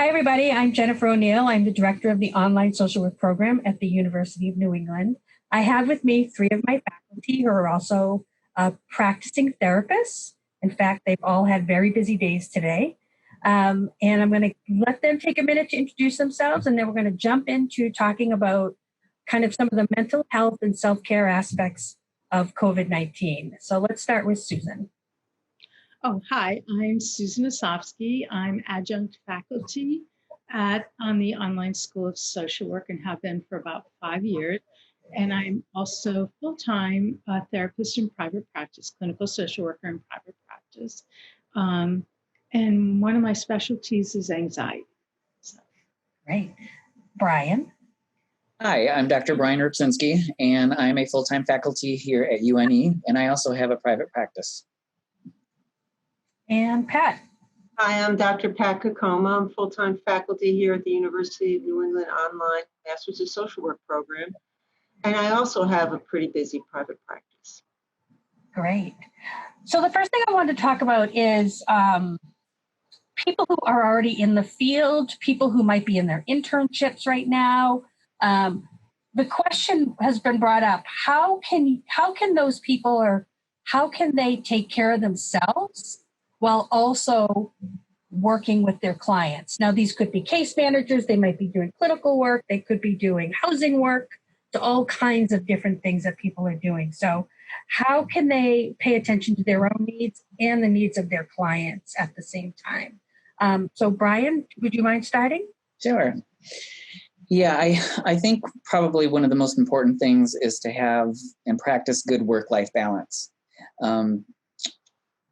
Hi, everybody. I'm Jennifer O'Neill. I'm the director of the online social work program at the University of New England. I have with me three of my faculty who are also practicing therapists. In fact, they've all had very busy days today. And I'm going to let them take a minute to introduce themselves, and then we're going to jump into talking about kind of some of the mental health and self-care aspects of COVID-19. So let's start with Susan. Oh, hi, I'm Susan Osofsky. I'm adjunct faculty on the Online School of Social Work and have been for about 5 years. And I'm also full-time therapist in private practice, clinical social worker in private practice. And one of my specialties is anxiety. So. Great. Brian. Hi, I'm Dr. Brian Rupczynski, and I'm a full-time faculty here at UNE, and I also have a private practice. And Pat. Hi, I'm Dr. Pat Kakoma. I'm full-time faculty here at the University of New England Online Masters of Social Work program. And I also have a pretty busy private practice. Great. So the first thing I wanted to talk about is people who are already in the field, people who might be in their internships right now. The question has been brought up, how can those people, or how can they take care of themselves while also working with their clients? Now, these could be case managers, they might be doing clinical work, they could be doing housing work, to all kinds of different things that people are doing. So how can they pay attention to their own needs and the needs of their clients at the same time? So Brian, would you mind starting? Sure. Yeah, I think probably one of the most important things is to have and practice good work-life balance.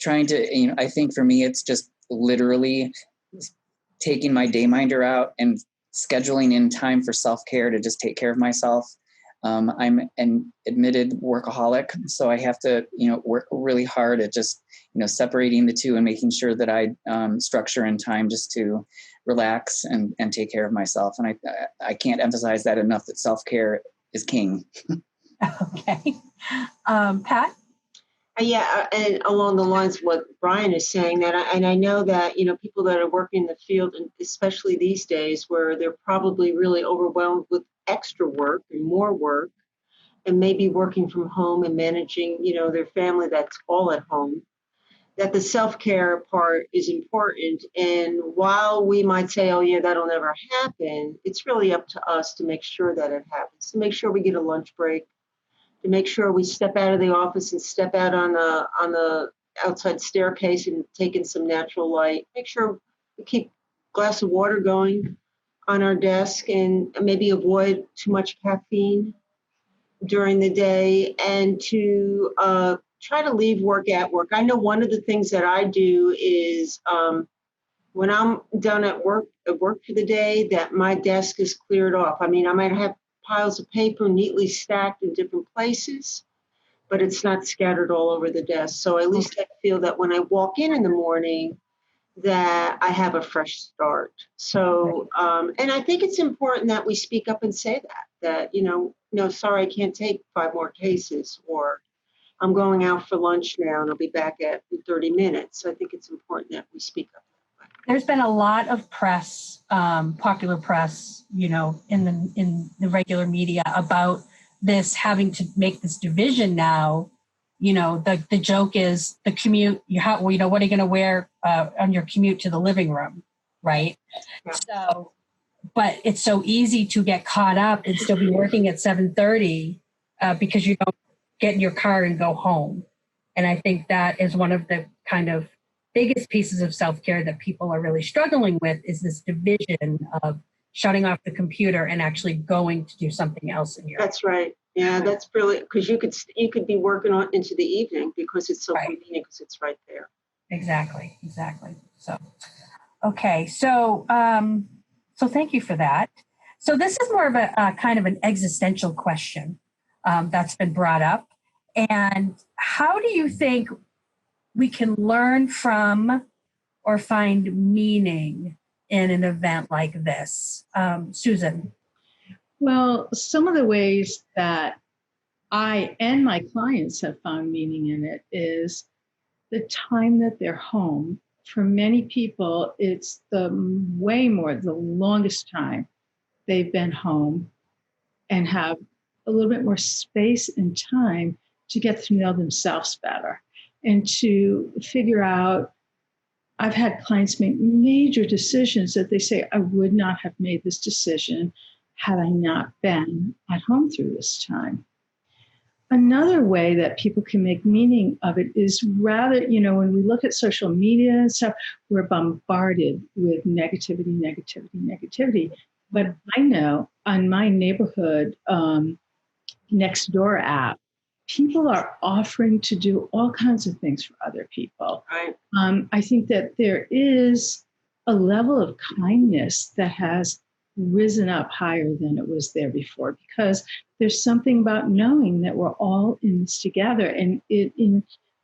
Trying to, I think for me, it's just literally taking my day minder out and scheduling in time for self-care to just take care of myself. I'm an admitted workaholic, so I have to, work really hard at just, separating the two and making sure that I structure in time just to relax and take care of myself. And I can't emphasize that enough, that self-care is king. Okay. Pat? Yeah, and along the lines of what Brian is saying, and I know that, people that are working in the field, and especially these days where they're probably really overwhelmed with extra work and more work, and maybe working from home and managing, their family that's all at home, that the self-care part is important. And while we might say, oh yeah, that'll never happen, it's really up to us to make sure that it happens, to make sure we get a lunch break, to make sure we step out of the office and step out on the outside staircase and take in some natural light. Make sure we keep a glass of water going on our desk and maybe avoid too much caffeine during the day, and to try to leave work at work. I know one of the things that I do is when I'm done at work for the day, that my desk is cleared off. I mean, I might have piles of paper neatly stacked in different places, but it's not scattered all over the desk. So at least I feel that when I walk in the morning, that I have a fresh start. So, and I think it's important that we speak up and say that, no, sorry, I can't take 5 more cases, or I'm going out for lunch now and I'll be back in 30 minutes. So I think it's important that we speak up. There's been a lot of press, popular press, in the regular media about this having to make this division now. The joke is the commute. What are you going to wear on your commute to the living room, right? Yeah. So, but it's so easy to get caught up and still be working at 7:30 because you don't get in your car and go home. And I think that is one of the kind of biggest pieces of self-care that people are really struggling with, is this division of shutting off the computer and actually going to do something else in your life. That's right. Yeah, that's brilliant, because you could be working on into the evening because it's so convenient, because it's right there. Exactly. So, okay. So thank you for that. So this is more of a kind of an existential question that's been brought up. And how do you think we can learn from or find meaning in an event like this? Susan? Well, some of the ways that I and my clients have found meaning in it is the time that they're home for many people, it's the longest time they've been home and have a little bit more space and time to get to know themselves better and to figure out. I've had clients make major decisions that they say, I would not have made this decision had I not been at home through this time. Another way that people can make meaning of it is rather, when we look at social media and stuff, we're bombarded with negativity. But I know on my neighborhood next door app, people are offering to do all kinds of things for other people. Right. I think that there is a level of kindness that has risen up higher than it was there before, because there's something about knowing that we're all in this together. And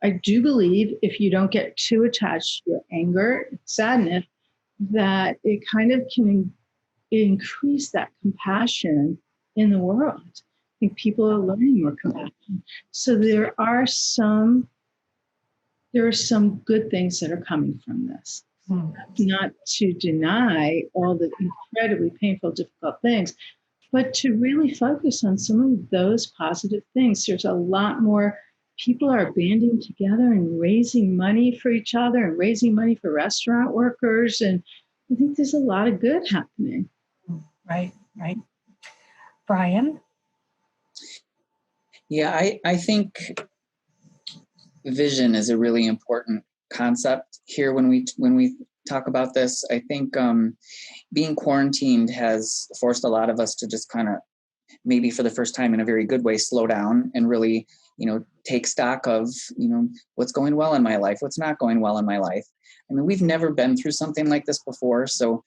I do believe if you don't get too attached to your anger and sadness, that it kind of can increase that compassion in the world. I think people are learning more compassion. So there are some good things that are coming from this. Not to deny all the incredibly painful, difficult things, but to really focus on some of those positive things. There's a lot more. People are banding together and raising money for each other and raising money for restaurant workers. And I think there's a lot of good happening. Right. Brian? Yeah, I think vision is a really important concept here when we talk about this. I think being quarantined has forced a lot of us to just kind of, maybe for the first time in a very good way, slow down and really, take stock of, what's going well in my life, what's not going well in my life. I mean, we've never been through something like this before. So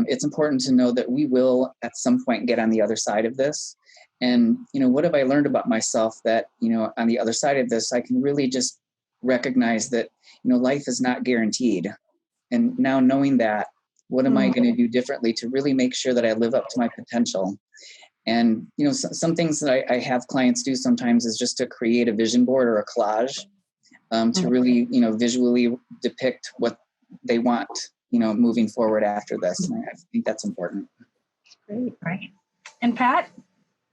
it's important to know that we will at some point get on the other side of this. And, what have I learned about myself that, on the other side of this, I can really just recognize that, life is not guaranteed. And now knowing that, what am I going to do differently to really make sure that I live up to my potential? And, some things that I have clients do sometimes is just to create a vision board or a collage to really, visually depict what they want, moving forward after this. And I think that's important. Great, right. And Pat?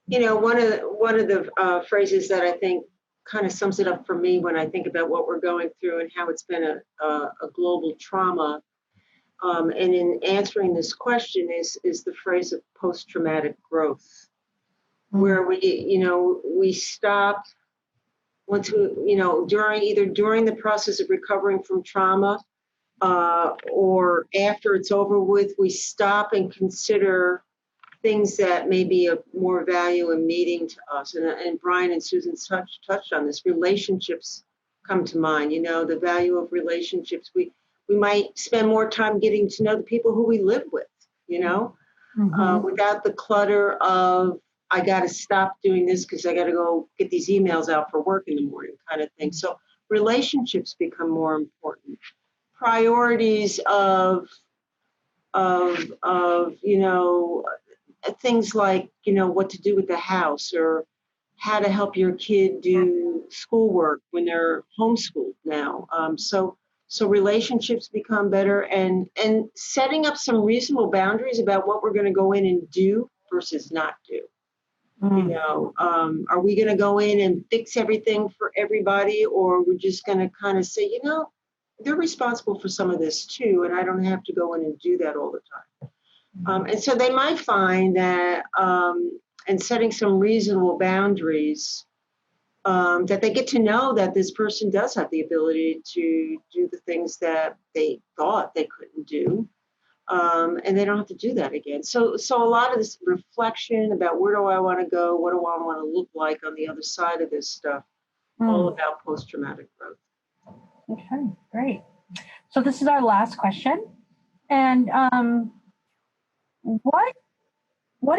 One of the phrases that I think kind of sums it up for me when I think about what we're going through and how it's been a global trauma. And in answering this question is the phrase of post-traumatic growth, where we stopped once we, during the process of recovering from trauma or after it's over with, we stop and consider things that may be of more value and meaning to us. And Brian and Susan touched on this. Relationships come to mind, the value of relationships. We might spend more time getting to know the people who we live with, without the clutter of, I got to stop doing this because I got to go get these emails out for work in the morning kind of thing. So relationships become more important. Priorities of things like, what to do with the house or how to help your kid do schoolwork when they're homeschooled now. So relationships become better and setting up some reasonable boundaries about what we're going to go in and do versus not do. Are we going to go in and fix everything for everybody, or we're just going to kind of say, they're responsible for some of this too, and I don't have to go in and do that all the time. And so they might find that in setting some reasonable boundaries, that they get to know that this person does have the ability to do the things that they thought they couldn't do. And they don't have to do that again. So a lot of this reflection about where do I want to go, what do I want to look like on the other side of this stuff, all about post-traumatic growth. Okay, great. So this is our last question. And what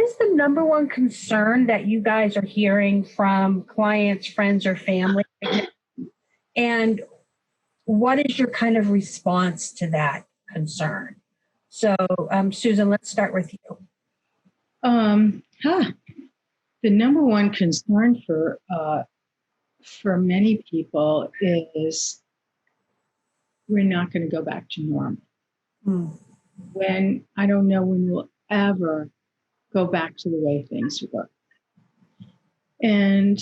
is the number one concern that you guys are hearing from clients, friends, or family? And what is your kind of response to that concern? So, Susan, let's start with you. The number one concern for many people is we're not going to go back to normal. Mm. When I don't know when we'll ever go back to the way things were. And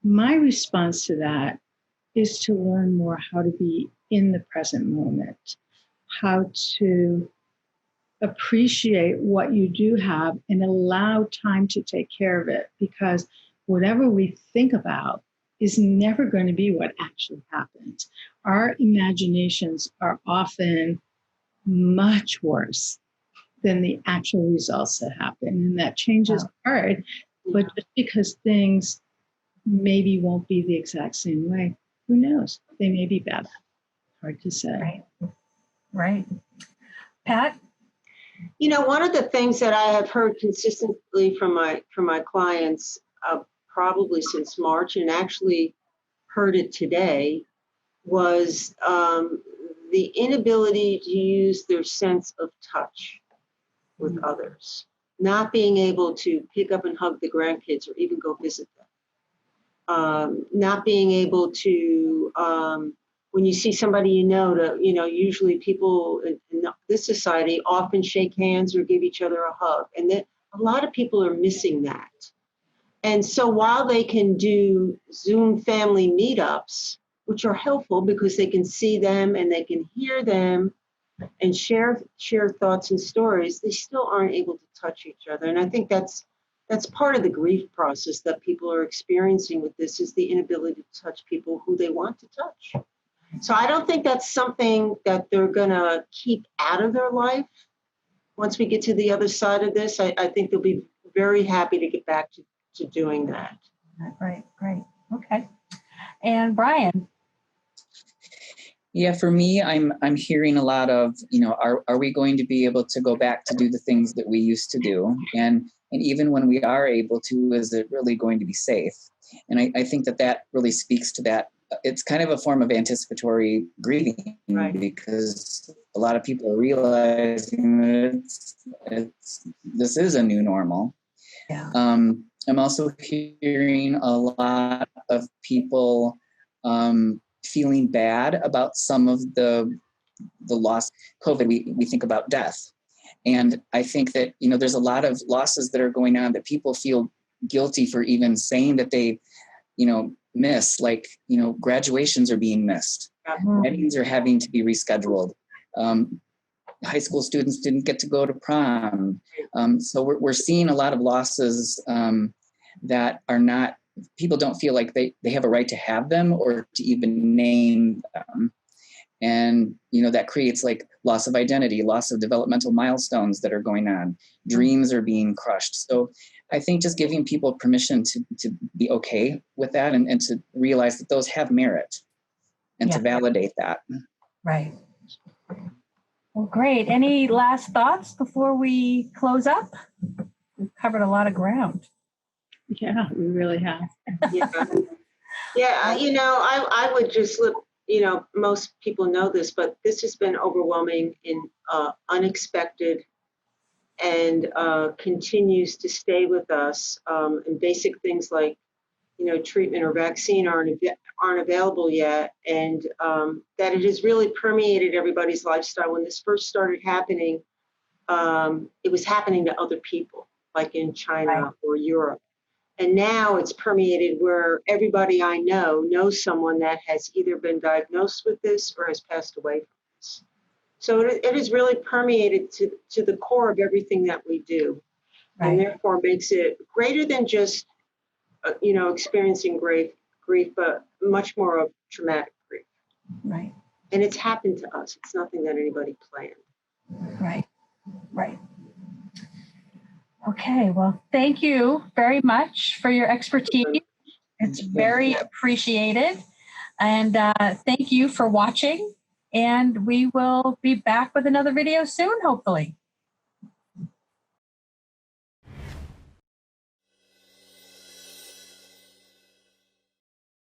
my response to that is to learn more how to be in the present moment, how to appreciate what you do have and allow time to take care of it, because whatever we think about is never going to be what actually happens. Our imaginations are often much worse than the actual results that happen. And that change is hard, but just because things maybe won't be the exact same way, who knows? They may be better. Hard to say. Right. Right. Pat? You know, one of the things that I have heard consistently from my clients, probably since March, and actually heard it today, was the inability to use their sense of touch with others, not being able to pick up and hug the grandkids or even go visit them, not being able to, when you see somebody usually people in this society often shake hands or give each other a hug, and that a lot of people are missing that. And so while they can do Zoom family meetups, which are helpful because they can see them and they can hear them and share thoughts and stories, they still aren't able to touch each other. And I think that's part of the grief process that people are experiencing with this, is the inability to touch people who they want to touch. So I don't think that's something that they're gonna keep out of their life. Once we get to the other side of this, I think they'll be very happy to get back to doing that. Right. Okay. And Brian? Yeah, for me, I'm hearing a lot of, are we going to be able to go back to do the things that we used to do? And even when we are able to, is it really going to be safe? And I think that really speaks to that. It's kind of a form of anticipatory grieving, right? Because a lot of people are realizing that this is a new normal. Yeah. I'm also hearing a lot of people feeling bad about some of the loss. COVID, we think about death. And I think that, there's a lot of losses that are going on that people feel guilty for even saying that they, miss, like, graduations are being missed. Mm-hmm. Weddings are having to be rescheduled. High school students didn't get to go to prom. So we're seeing a lot of losses that are not, people don't feel like they have a right to have them or to even name them. And, that creates like loss of identity, loss of developmental milestones that are going on. Dreams are being crushed. So I think just giving people permission to be okay with that and to realize that those have merit and to validate that. Right. Well, great. Any last thoughts before we close up? We've covered a lot of ground. Yeah, we really have. Yeah, I would just look, most people know this, but this has been overwhelming and unexpected, and continues to stay with us. And basic things like, treatment or vaccine aren't available yet, and that it has really permeated everybody's lifestyle. When this first started happening, it was happening to other people, like in China or Europe. And now it's permeated where everybody I know knows someone that has either been diagnosed with this or has passed away from this. So it has really permeated to the core of everything that we do, and therefore makes it greater than just, experiencing grief, but much more of traumatic grief. Right. And it's happened to us. It's nothing that anybody planned. Right. Okay, well, thank you very much for your expertise. It's very appreciated. And thank you for watching. And we will be back with another video soon, hopefully.